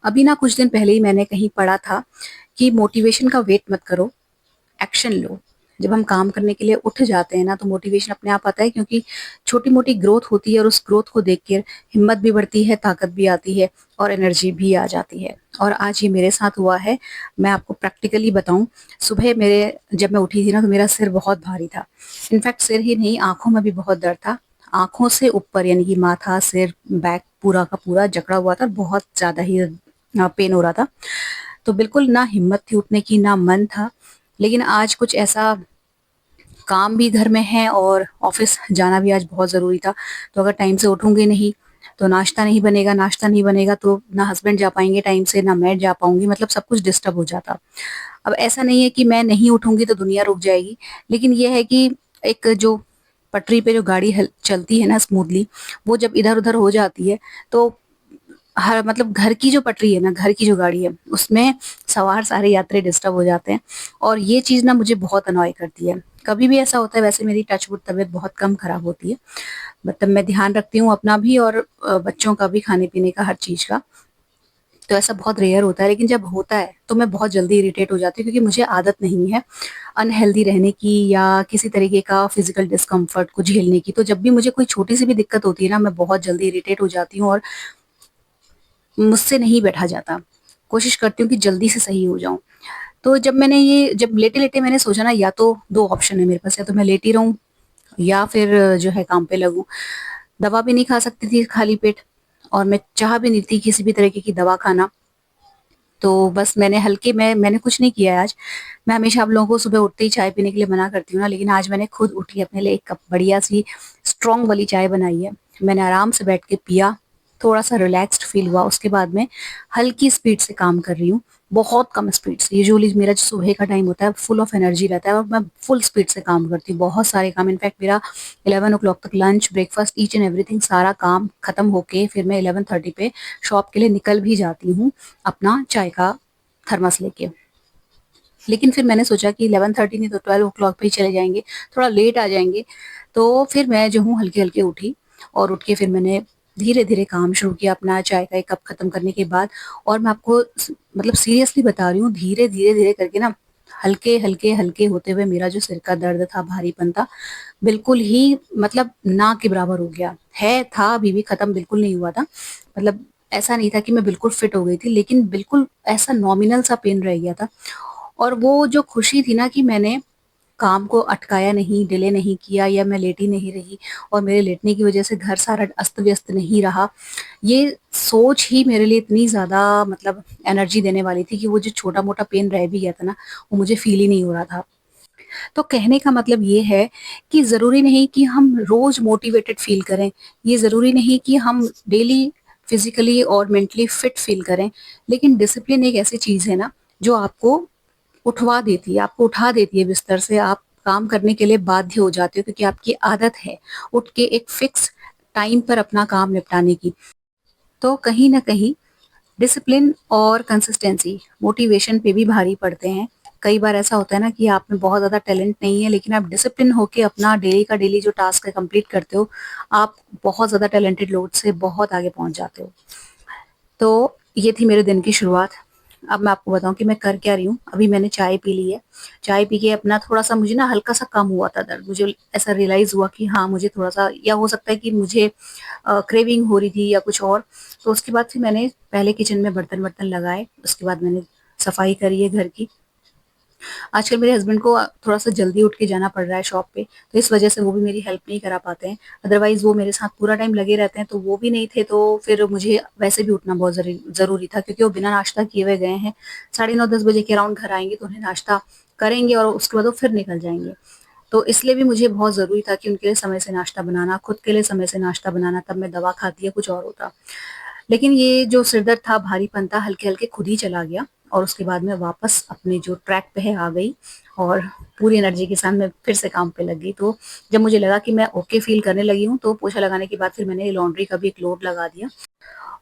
अभी ना कुछ दिन पहले ही मैंने कहीं पढ़ा था कि मोटिवेशन का वेट मत करो, एक्शन लो। जब हम काम करने के लिए उठ जाते हैं ना तो मोटिवेशन अपने आप आता है, क्योंकि छोटी-मोटी ग्रोथ होती है और उस ग्रोथ को देख के हिम्मत भी बढ़ती है, ताकत भी आती है और एनर्जी भी आ जाती है। और आज ये मेरे साथ हुआ है। मैं आपको प्रैक्टिकली बताऊँ, सुबह मेरे जब मैं उठी थी ना तो मेरा सिर बहुत भारी था। इनफैक्ट सिर ही नहीं, आँखों में भी बहुत दर्द था। आँखों से ऊपर यानी कि माथा, सिर, बैक पूरा का पूरा जकड़ा हुआ था, बहुत ज़्यादा ही पेन हो रहा था। तो बिल्कुल ना हिम्मत थी उठने की, ना मन था। लेकिन आज कुछ ऐसा काम भी घर में है और ऑफ़िस जाना भी आज बहुत ज़रूरी था। तो अगर टाइम से उठूँगी नहीं, तो नाश्ता नहीं बनेगा तो ना हस्बैंड जा पाएँगे टाइम से, ना मैं जा पाऊँगी, मतलब सब कुछ डिस्टर्ब हो जाता। अब ऐसा नहीं है कि मैं नहीं उठूँगी तो दुनिया रुक जाएगी, लेकिन ये है कि एक जो पटरी पे जो गाड़ी हल चलती है ना स्मूथली, वो जब इधर-उधर हो जाती है, तो हर मतलब घर की जो पटरी है ना, घर की जो गाड़ी है, उसमें सवार सारे यात्री डिस्टर्ब हो जाते हैं और ये चीज़ ना मुझे बहुत अनॉय करती है। कभी भी ऐसा होता है, वैसे मेरी टच वुड तबीयत बहुत कम खराब होती है, मतलब मैं ध्यान रखती हूँ अपना भी और बच्चों का भी, खाने-पीने का, हर चीज़ का। तो ऐसा बहुत रेयर होता है, लेकिन जब होता है, तो मैं बहुत जल्दी इरिटेट हो जाती हूँ, क्योंकि मुझे आदत नहीं है अनहेल्दी रहने की या किसी तरीके का फिज़िकल डिस्कम्फ़र्ट को झेलने की। तो जब भी मुझे कोई छोटी-सी भी दिक्कत होती है ना, मैं बहुत जल्दी इरिटेट हो जाती हूँ और मुझसे नहीं बैठा जाता। कोशिश करती हूँ कि जल्दी से सही हो जाऊँ। तो जब लेटे-लेटे मैंने सोचा ना, या तो 2 ऑप्शन है मेरे पास, या तो मैं लेटी रहूँ या फिर जो है काम पे लगूँ। दवा भी नहीं खा सकती थी खाली पेट और मैं चाह भी नहीं थी किसी भी तरीके की दवा खाना। तो बस मैंने कुछ नहीं किया है आज। मैं हमेशा आप लोगों को सुबह उठते ही चाय पीने के लिए मना करती हूँ ना, लेकिन आज मैंने खुद उठ के अपने लिए 1 कप बढ़िया-सी स्ट्रॉन्ग वाली चाय बनाई है। मैंने आराम से बैठ के पिया, थोड़ा-सा रिलैक्स्ड फ़ील हुआ, उसके बाद मैं हल्की स्पीड से काम कर रही हूँ, बहुत कम स्पीड से। यूजुअली मेरा जो सुबह का टाइम होता है, फुल ऑफ एनर्जी रहता है और मैं फुल स्पीड से काम करती हूँ, बहुत सारे काम। इनफैक्ट मेरा 11 ओ क्लॉक तक lunch, breakfast, each and everything सारा काम खत्म होके फिर मैं 11:30 पे शॉप के लिए निकल भी जाती हूँ, अपना चाय का थर्मस लेके। लेकिन फिर मैंने सोचा कि 11:30 नहीं तो 12 ओ क्लॉक पे ही चले जाएँगे, थोड़ा लेट आ जाएँगे। तो फिर मैं जो हूँ हल्के-हल्के उठी और उठ के फिर मैंने धीरे-धीरे काम शुरू किया अपना चाय का 1 कप खत्म करने के बाद। और मैं आपको मतलब सीरियसली बता रही हूँ, धीरे-धीरे करके ना, हल्के होते हुए मेरा जो सिर का दर्द था, भारीपन था, बिल्कुल ही मतलब ना के बराबर हो गया। था अभी भी, खत्म बिल्कुल नहीं हुआ था। मतलब ऐसा नहीं था कि मैं बिल्कुल फिट हो गई थी, लेकिन बिल्कुल ऐसा नॉमिनल सा पेन रह गया था। और वो जो खुशी थी ना कि मैंने काम को अटकाया नहीं, डिले नहीं किया या मैं लेटी नहीं रही और मेरे लेटने की वज़ह से घर सारा अस्त-व्यस्त नहीं रहा, ये सोच ही मेरे लिए इतनी ज़्यादा मतलब एनर्जी देने वाली थी कि वो जो छोटा-मोटा पेन रह भी गया था ना, वो मुझे फ़ील ही नहीं हो रहा था। तो कहने का मतलब ये है कि ज़रूरी नहीं कि हम रोज़ मोटिवेटेड फ़ील करें, ये ज़रूरी नहीं कि हम डेली फिज़िकली और मेंटली फिट फ़ील करें, लेकिन डिसिप्लिन एक ऐसी चीज़ है ना, जो आपको आपको उठा देती है बिस्तर से, आप काम करने के लिए बाध्य हो जाते हो, क्योंकि आपकी आदत है उठ के एक फिक्स टाइम पर अपना काम निपटाने की। तो कहीं न कहीं डिसिप्लिन और कंसिस्टेंसी मोटिवेशन पे भी भारी पड़ते हैं। कई बार ऐसा होता है ना कि आप में बहुत ज़्यादा टैलेंट नहीं है, लेकिन आप डिसिप्लिन होके अपना डेली का डेली जो टास्क है कंप्लीट करते हो, आप बहुत ज़्यादा टैलेंटेड लोग से बहुत आगे पहुँच जाते हो। तो ये थी मेरे दिन की शुरुआत। अब मैं आपको बताऊँ कि मैं कर क्या रही हूँ। अभी मैंने चाय पी ली है। चाय पी के अपना थोड़ा-सा मुझे ना हल्का-सा कम हुआ था दर्द। मुझे ऐसा रियलाइज़ हुआ कि हाँ, मुझे थोड़ा-सा, या हो सकता है कि मुझे क्रेविंग हो रही थी या कुछ और। तो उसके बाद फिर मैंने पहले किचन में बर्तन-वर्तन लगाए, उसके बाद मैंने सफाई करी है घर की। आजकल मेरे हस्बैंड को थोड़ा-सा जल्दी उठ के जाना पड़ रहा है शॉप पे, तो इस वजह से वो भी मेरी हेल्प नहीं करा पाते हैं। अदरवाइज़ वो मेरे साथ पूरा टाइम लगे रहते हैं, तो वो भी नहीं थे, तो फिर मुझे वैसे भी उठना बहुत ज़रूरी था, क्योंकि वो बिना नाश्ता किए हुए गए हैं। साढ़े 9-10 बजे के अराउंड घर आएँगे, तो उन्हें नाश्ता करेंगे और उसके बाद वो फिर निकल जाएँगे। तो इसलिए भी मुझे बहुत ज़रूरी था कि उनके लिए समय से नाश्ता बनाना, खुद के लिए समय से नाश्ता बनाना, तब मैं दवा खाती या कुछ और होता। लेकिन ये जो सिरदर्द था, भारीपन था, हल्के-हल्के खुद ही चला गया और उसके बाद मैं वापस अपने जो ट्रैक पे है आ गई और पूरी एनर्जी के साथ मैं फिर से काम पे लग गई। तो जब मुझे लगा कि मैं ओके फ़ील करने लगी हूँ, तो पोछा लगाने के बाद फिर मैंने लॉन्ड्री का भी एक लोड लगा दिया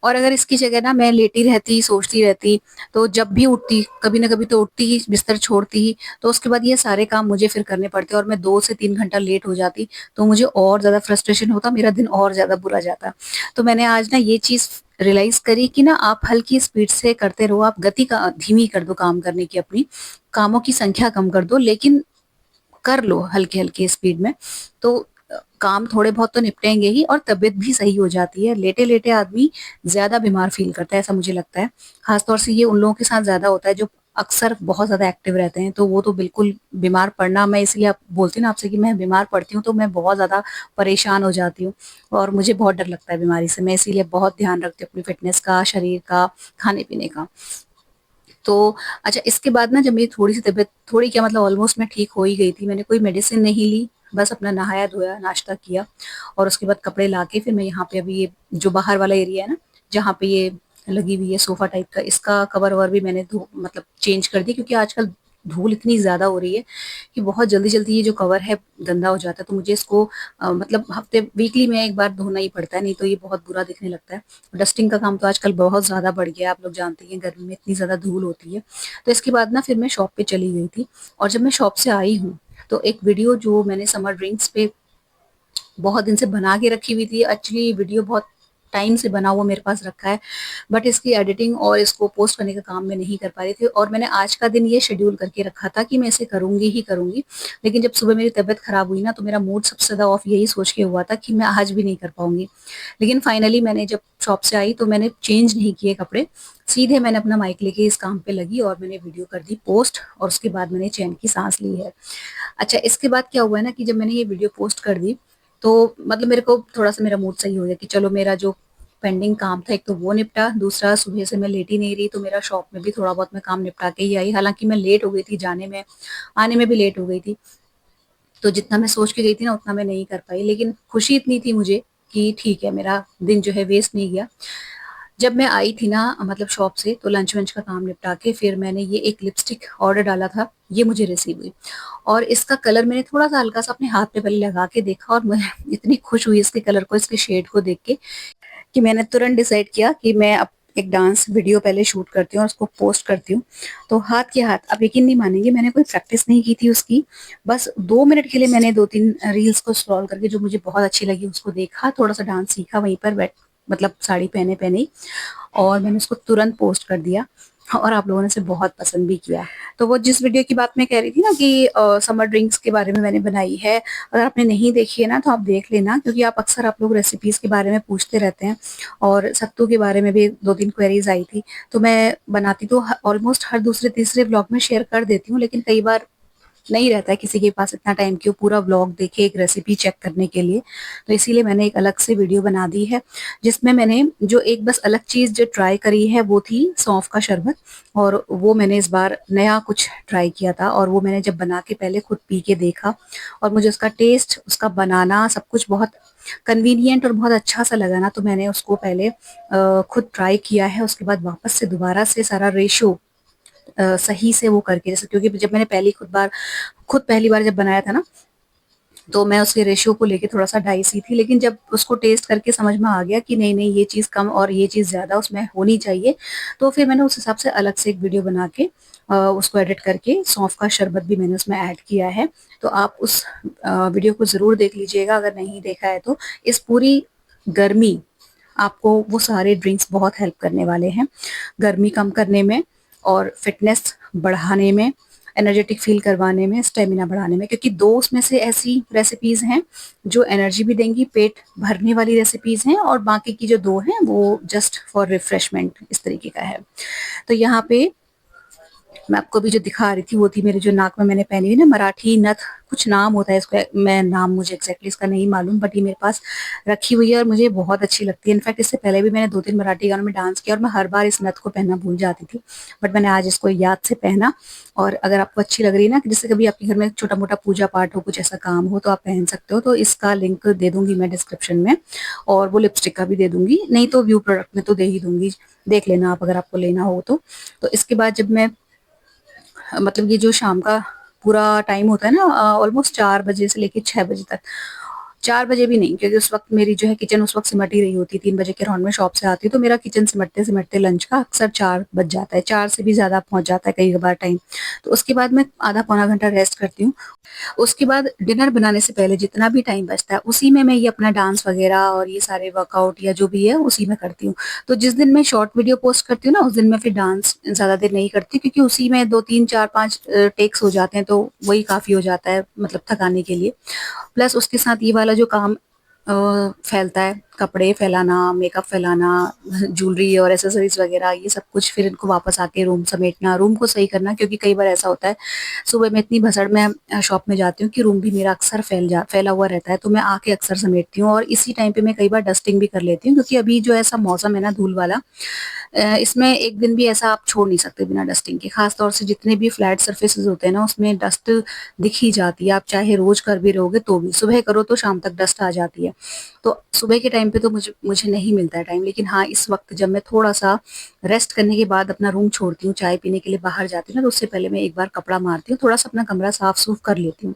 और अगर इसकी जगह ना मैं लेटी रहती, सोचती रहती, तो जब भी उठती, कभी ना कभी तो उठती ही, बिस्तर छोड़ती ही, तो उसके बाद ये सारे काम मुझे फिर करने पड़ते और मैं 2 से 3 घंटा लेट हो जाती, तो मुझे और ज़्यादा फ्रस्ट्रेशन होता, मेरा दिन और ज़्यादा बुरा जाता। तो मैंने आज ना ये चीज़ रियलाइज़ करी कि ना आप हल्की स्पीड से करते रहो, आप गति का धीमी कर दो काम करने की अपनी, कामों की संख्या कम कर दो, लेकिन कर लो हल्के-हल्के स्पीड में, तो काम थोड़े बहुत तो निपटेंगे ही और तबीयत भी सही हो जाती है। लेटे-लेटे आदमी ज़्यादा बीमार फ़ील करता है, ऐसा मुझे लगता है। ख़ास तौर से ये उन लोगों के साथ ज़्यादा होता है जो अक्सर बहुत ज़्यादा एक्टिव रहते हैं, तो वो तो बिल्कुल बीमार पड़ना, मैं इसलिए आप बोलती हूँ ना आपसे कि मैं बीमार पड़ती हूँ, तो मैं बहुत ज़्यादा परेशान हो जाती हूँ और मुझे बहुत डर लगता है बीमारी से। मैं इसीलिए बहुत ध्यान रखती हूँ अपनी फ़िटनेस का, शरीर का, खाने-पीने का। तो अच्छा, इसके बाद ना जब मेरी थोड़ी-सी तबीयत, थोड़ी क्या मतलब ऑलमोस्ट मैं ठीक हो ही गई थी। मैंने कोई मेडिसिन नहीं ली, बस अपना नहाया-धोया, नाश्ता किया और उसके बाद कपड़े लाके फिर मैं यहाँ पे अभी ये जो बाहर वाला एरिया है ना, जहाँ पे ये लगी हुई है सोफ़ा टाइप का, इसका कवर-ववर भी मैंने धो मतलब चेंज कर दी, क्योंकि आजकल धूल इतनी ज़्यादा हो रही है कि बहुत जल्दी-जल्दी ये जो कवर है गंदा हो जाता है। तो मुझे इसको मतलब हफ़्ते वीकली में 1 बार धोना ही पड़ता है, नहीं तो ये बहुत बुरा दिखने लगता है। डस्टिंग का काम तो आजकल बहुत ज़्यादा बढ़ गया है, आप लोग जानते ही हैं गर्मी में इतनी ज़्यादा धूल होती है। तो इसके बाद ना फिर मैं शॉप पे चली गई थी और जब मैं शॉप से आई हूँ, तो एक वीडियो जो मैंने समर ड्रिंक्स पे बहुत दिन से बना के रखी हुई थी, एक्चुअली वीडियो बहुत टाइम से बना हुआ मेरे पास रखा है, बट इसकी एडिटिंग और इसको पोस्ट करने का काम मैं नहीं कर पा रही थी और मैंने आज का दिन ये शेड्यूल करके रखा था कि मैं इसे करूँगी ही करूँगी। लेकिन जब सुबह मेरी तबीयत खराब हुई ना, तो मेरा मूड सबसे ज़्यादा ऑफ यही सोच के हुआ था कि मैं आज भी नहीं कर पाऊँगी। लेकिन फाइनली मैंने जब शॉप से आई तो मैंने चेंज नहीं किए कपड़े, सीधे मैंने अपना माइक लेके इस काम पे लगी और मैंने वीडियो कर दी पोस्ट और उसके बाद मैंने चैन की साँस ली है। अच्छा, इसके बाद क्या हुआ है ना कि जब मैंने ये वीडियो पोस्ट कर दी, तो मतलब मेरे को थोड़ा-सा मेरा मूड सही हो गया कि चलो मेरा जो पेंडिंग काम था एक तो वो निपटा, दूसरा सुबह से मैं लेटी नहीं रही, तो मेरा शॉप में भी थोड़ा बहुत मैं काम निपटा के ही आई। हालाँकि मैं लेट हो गई थी जाने में, आने में भी लेट हो गई थी। तो जितना मैं सोच के गई थी ना उतना मैं नहीं कर पाई, लेकिन खुशी इतनी थी मुझे कि ठीक है, मेरा दिन जो है वेस्ट नहीं गया। जब मैं आई थी ना मतलब शॉप से, तो लंच-वंच का काम निपटा के फिर मैंने ये एक लिपस्टिक ऑर्डर डाला था, ये मुझे रिसीव हुई और इसका कलर मैंने थोड़ा-सा हल्का-सा अपने हाथ पे पहले लगा के देखा और मैं इतनी खुश हुई इसके कलर को, इसके शेड को देख के कि मैंने तुरंत डिसाइड किया कि मैं अब एक डांस वीडियो पहले शूट करती हूँ और उसको पोस्ट करती हूँ। तो हाथ के हाथ, आप यकीन नहीं मानेंगे, मैंने कोई प्रैक्टिस नहीं की थी उसकी। बस 2 मिनट के लिए मैंने 2-3 रील्स को स्क्रॉल करके जो मुझे बहुत अच्छी लगी उसको देखा, थोड़ा-सा डांस सीखा वहीं पर मतलब साड़ी पहने-पहने ही, और मैंने उसको तुरंत पोस्ट कर दिया और आप लोगों ने इसे बहुत पसंद भी किया। तो वो जिस वीडियो की बात मैं कह रही थी ना कि समर ड्रिंक्स के बारे में मैंने बनाई है, अगर आपने नहीं देखी है ना तो आप देख लेना, क्योंकि आप अक्सर आप लोग रेसिपीज़ के बारे में पूछते रहते हैं और सत्तू के बारे में भी 2-3 क्वेरीज़ आई थी। तो मैं बनाती तो ऑलमोस्ट हर दूसरे-तीसरे व्लॉग में शेयर कर देती हूँ, लेकिन कई बार नहीं रहता है किसी के पास इतना टाइम कि वो पूरा व्लॉग देखे एक रेसिपी चेक करने के लिए। तो इसीलिए मैंने एक अलग से वीडियो बना दी है, जिसमें मैंने जो एक बस अलग चीज़ जो ट्राई करी है वो थी सौंफ का शरबत, और वो मैंने इस बार नया कुछ ट्राई किया था और वो मैंने जब बना के पहले खुद पी के देखा और मुझे उसका टेस्ट, उसका बनाना सब कुछ बहुत कन्वीनिएंट और बहुत अच्छा-सा लगा ना, तो मैंने उसको पहले खुद ट्राई किया है। उसके बाद वापस से दोबारा से सारा रेशो सही से वो करके, जैसे क्योंकि जब मैंने खुद पहली बार जब बनाया था ना, तो मैं उसके रेशियो को लेके थोड़ा-सा डाइसी थी, लेकिन जब उसको टेस्ट करके समझ में आ गया कि नहीं-नहीं ये चीज़ कम और ये चीज़ ज़्यादा उसमें होनी चाहिए, तो फिर मैंने उस हिसाब से अलग से एक वीडियो बना के उसको एडिट करके सौंफ का शरबत भी मैंने उसमें ऐड किया है। तो आप उस वीडियो को ज़रूर देख लीजिएगा अगर नहीं देखा है तो। इस पूरी गर्मी आपको वो सारे ड्रिंक्स बहुत हेल्प करने वाले हैं, गर्मी कम करने में और फिटनेस बढ़ाने में, एनर्जेटिक फ़ील करवाने में, स्टेमिना बढ़ाने में, क्योंकि 2 उसमें से ऐसी रेसिपीज़ हैं जो एनर्जी भी देंगी, पेट भरने वाली रेसिपीज़ हैं, और बाकी की जो 2 हैं वो जस्ट फॉर रिफ्रेशमेंट इस तरीके का है। तो यहाँ पे मैं आपको अभी जो दिखा रही थी वो थी मेरे जो नाक में मैंने पहनी हुई ना मराठी नथ, कुछ नाम होता है इसका, मैं नाम मुझे एग्ज़ैक्टली इसका नहीं मालूम, बट ये मेरे पास रखी हुई है और मुझे बहुत अच्छी लगती है। इनफैक्ट इससे पहले भी मैंने 2-3 मराठी गानों में डांस किया और मैं हर बार इस नथ को पहनना भूल जाती थी। बट मैंने आज इसको याद से पहना, और अगर आपको अच्छी लग रही है ना कि जैसे कभी आपके घर में छोटा-मोटा पूजा-पाठ हो, कुछ ऐसा काम हो तो आप पहन सकते हो। तो इसका लिंक दे दूँगी मैं डिस्क्रिप्शन में, और वो लिपस्टिक का भी दे दूँगी, नहीं तो व्यू प्रोडक्ट में तो दे ही दूँगी। देख लेना आप अगर आपको लेना हो तो। तो इसके बाद जब मैं मतलब ये जो शाम का पूरा टाइम होता है ना, ऑलमोस्ट 4 बजे से लेके 6 बजे तक, 4 बजे भी नहीं, क्योंकि उस वक़्त मेरी जो है किचन उस वक़्त सिमट ही रही होती है, 3 बजे के अराउंड में शॉप से आती हूँ, तो मेरा किचन सिमटते-सिमटते लंच का अक्सर 4 बज जाता है, 4 से भी ज़्यादा पहुँच जाता है कई बार टाइम। तो उसके बाद मैं आधा पौना घंटा रेस्ट करती हूँ। उसके बाद डिनर बनाने से पहले जितना भी टाइम बचता है, उसी में मैं ये अपना डांस वगैरह और ये सारे वर्कआउट या जो भी है, उसी में करती हूँ। तो जिस दिन मैं शॉर्ट वीडियो पोस्ट करती हूँ ना, उस दिन मैं फिर डांस ज़्यादा देर नहीं करती, क्योंकि उसी में 2, 3, 4, 5 टेक्स हो जाते हैं, तो वही काफ़ी हो जाता है मतलब थकाने के लिए। प्लस उसके साथ ये वाला जो काम फैलता है, कपड़े फैलाना, मेकअप फैलाना, ज्वेलरी और एक्सेसरीज़ वगैरह, ये सब कुछ फिर इनको वापस आके रूम समेटना, रूम को सही करना, क्योंकि कई बार ऐसा होता है, सुबह में इतनी भसड़ में शॉप में जाती हूँ कि रूम भी मेरा अक्सर फैला हुआ रहता है, तो मैं आके अक्सर समेटती हूँ और इसी टाइम पे मैं कई बार डस्टिंग भी कर लेती हूँ, क्योंकि अभी जो ऐसा मौसम है ना धूल वाला, इसमें एक दिन भी ऐसा आप छोड़ नहीं सकते बिना डस्टिंग के। खास तौर से जितने भी फ्लैट सर्फेसेस होते हैं ना, उसमें डस्ट दिख ही जाती है, आप चाहे रोज कर भी रहोगे तो भी, सुबह करो तो शाम तक डस्ट आ जाती है। तो सुबह के टाइम पे तो मुझे मुझे नहीं मिलता है टाइम, लेकिन हाँ, इस वक्त जब मैं थोड़ा सा रेस्ट करने के बाद अपना रूम छोड़ती हूँ, चाय पीने के लिए बाहर जाती हूँ ना, तो उससे पहले मैं एक बार कपड़ा मारती हूँ, थोड़ा सा अपना कमरा साफ सूफ कर लेती हूँ।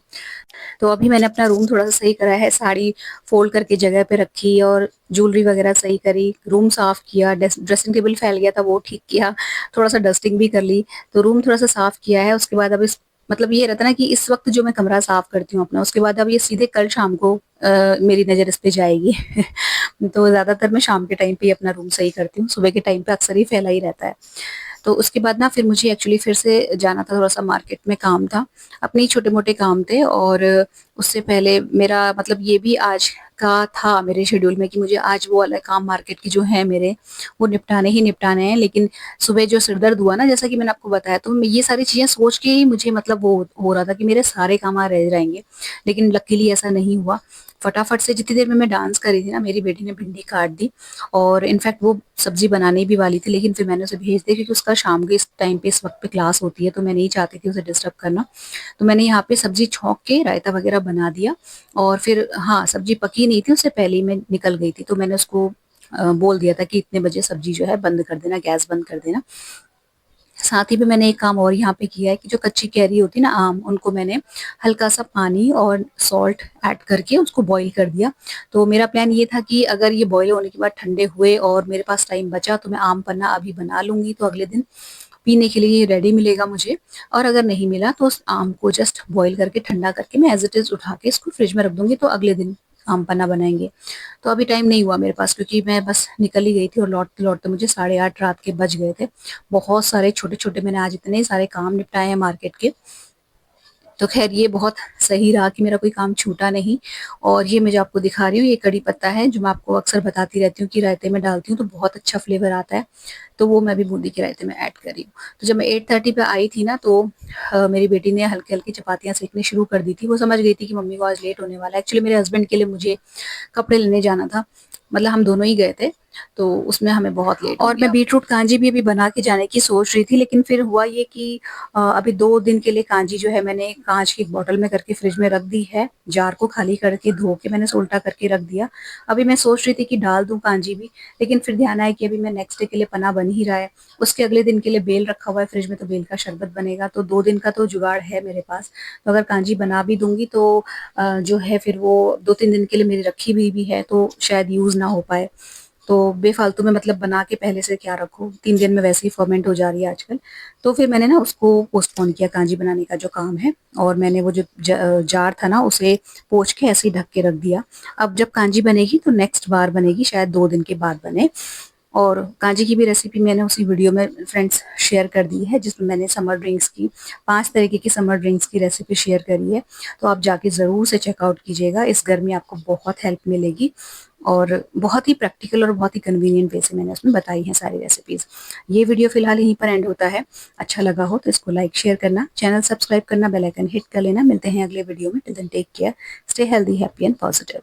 तो अभी मैंने अपना रूम थोड़ा-सा सही करा है, साड़ी फ़ोल्ड करके जगह पे रखी और ज्वेलरी वगैरह सही करी, रूम साफ किया, ड्रेसिंग टेबल फैल गया था वो ठीक किया, थोड़ा-सा डस्टिंग भी कर ली, तो रूम थोड़ा-सा साफ किया है। उसके बाद अब इस मतलब ये रहता है ना कि इस वक़्त जो मैं कमरा साफ करती हूँ अपना, उसके बाद अब ये सीधे कल शाम को मेरी नज़र इस पे जाएगी। तो ज़्यादातर मैं शाम के टाइम पे ही अपना रूम सही करती हूँ, सुबह के टाइम पे अक्सर ही फैला ही रहता है। तो उसके बाद ना फिर मुझे एक्चुअली फिर से जाना था, थोड़ा-सा मार्केट में काम था, अपने ही छोटे-मोटे काम थे, और उससे पहले मेरा मतलब ये भी आज का था मेरे शेड्यूल में कि मुझे आज वो वाला काम मार्केट के जो हैं मेरे, वो निपटाने ही निपटाने हैं। लेकिन सुबह जो सिर दर्द हुआ ना, जैसा कि मैंने आपको बताया, तो मैं ये सारी चीज़ें सोच के ही मुझे मतलब वो हो रहा था कि मेरे सारे काम आज रह जाएँगे, लेकिन लकीली ऐसा नहीं हुआ। फटाफट से जितनी देर में मैं डांस कर रही थी ना, मेरी बेटी ने भिंडी काट दी, और इनफैक्ट वो सब्ज़ी बनाने भी वाली थी, लेकिन फिर मैंने उसे भेज दिया, क्योंकि उसका शाम के इस टाइम पे इस वक़्त पे क्लास होती है, तो मैं नहीं चाहती थी उसे डिस्टर्ब करना। तो मैंने यहाँ पे सब्ज़ी छौंक के रायता वग़ैरह बना दिया, और फिर हाँ, सब्ज़ी पकी नहीं थी, उससे पहले ही मैं निकल गई थी, तो मैंने उसको बोल दिया था कि इतने बजे सब्ज़ी जो है बंद कर देना, गैस बंद कर देना। साथ ही में मैंने एक काम और यहाँ पे किया है कि जो कच्ची कैरी होती है ना आम, उनको मैंने हल्का-सा पानी और सॉल्ट ऐड करके उसको बॉयल कर दिया। तो मेरा प्लान ये था कि अगर ये बॉयल होने के बाद ठंडे हुए और मेरे पास टाइम बचा, तो मैं आम पन्ना अभी बना लूँगी, तो अगले दिन पीने के लिए ये रेडी मिलेगा मुझे। और अगर नहीं मिला तो उस आम को जस्ट बॉयल करके ठंडा करके मैं एज़ इट इज़ उठा के इसको फ्रिज में रख दूँगी, तो अगले दिन आम पन्ना बनाएँगे। तो अभी टाइम नहीं हुआ मेरे पास, क्योंकि मैं बस निकल ही गई थी और लौटते-लौटते मुझे 8:30 रात के बज गए थे। बहुत सारे छोटे-छोटे मैंने आज इतने सारे काम निपटाए हैं मार्केट के, तो ख़ैर ये बहुत सही रहा कि मेरा कोई काम छूटा नहीं। और ये मैं जो आपको दिखा रही हूँ, ये कड़ी पत्ता है, जो मैं आपको अक्सर बताती रहती हूँ कि रायते में डालती हूँ तो बहुत अच्छा फ्लेवर आता है। तो वो मैं भी बूंदी के रायते में ऐड कर रही हूँ। तो जब मैं 8:30 पे आई थी ना, तो मेरी बेटी ने हल्की-हल्की चपातियाँ सेकनी शुरू कर दी थी। वो समझ गई थी कि मम्मी को आज लेट होने वाला है। एक्चुअली मेरे हस्बैंड के लिए मुझे कपड़े लेने जाना था। मतलब हम दोनों ही गए थे, तो उसमें हमें बहुत लेट हो और गया। मैं बीटरूट कांजी भी अभी बना के जाने की सोच रही थी, लेकिन फिर हुआ ये कि अभी 2 दिन के लिए कांजी जो है मैंने काँच की एक बॉटल में करके फ्रिज में रख दी है। जार को खाली करके धो के मैंने उल्टा करके रख दिया। अभी मैं सोच रही थी कि डाल दूँ कांजी भी, लेकिन फिर ध्यान आया कि अभी मैं नेक्स्ट डे के लिए पन्ना बन ही रहा है। उसके अगले दिन के लिए बेल रखा हुआ है फ्रिज में, तो बेल का शरबत बनेगा, तो 2 दिन का तो जुगाड़ है मेरे पास। तो अगर कांजी बना भी दूँगी तो जो है फिर वो 2-3 दिन के लिए मेरी रखी हुई भी है, तो शायद यूज़ ना हो पाए। तो बेफ़ालतू में मतलब बना के पहले से क्या रखूँ, 3 दिन में वैसे ही फर्मेंट हो जा रही है आजकल। तो फिर मैंने ना उसको पोस्टपोन किया, कांजी बनाने का जो काम है, और मैंने वो जो जार था ना उसे पोंछ के ऐसे ही ढक के रख दिया। अब जब कांजी बनेगी तो नेक्स्ट बार बनेगी, शायद 2 दिन के बाद बने। और कांजी की भी रेसिपी मैंने उसी वीडियो में फ्रेंड्स शेयर कर दी है, जिसमें मैंने समर ड्रिंक्स की 5 तरीके की समर ड्रिंक्स की रेसिपी शेयर करी है। तो आप जाके ज़रूर से चेकआउट कीजिएगा, इस गर्मी आपको बहुत हेल्प मिलेगी, और बहुत ही प्रैक्टिकल और बहुत ही कन्वीनिएंट वे से मैंने उसमें बताई हैं सारी रेसिपीज़। ये वीडियो फिलहाल यहीं पर एंड होता है। अच्छा लगा हो तो इसको लाइक शेयर करना, चैनल सब्सक्राइब करना, बेल आइकन हिट कर लेना। मिलते हैं अगले वीडियो में। Till then take care, stay healthy, happy and positive.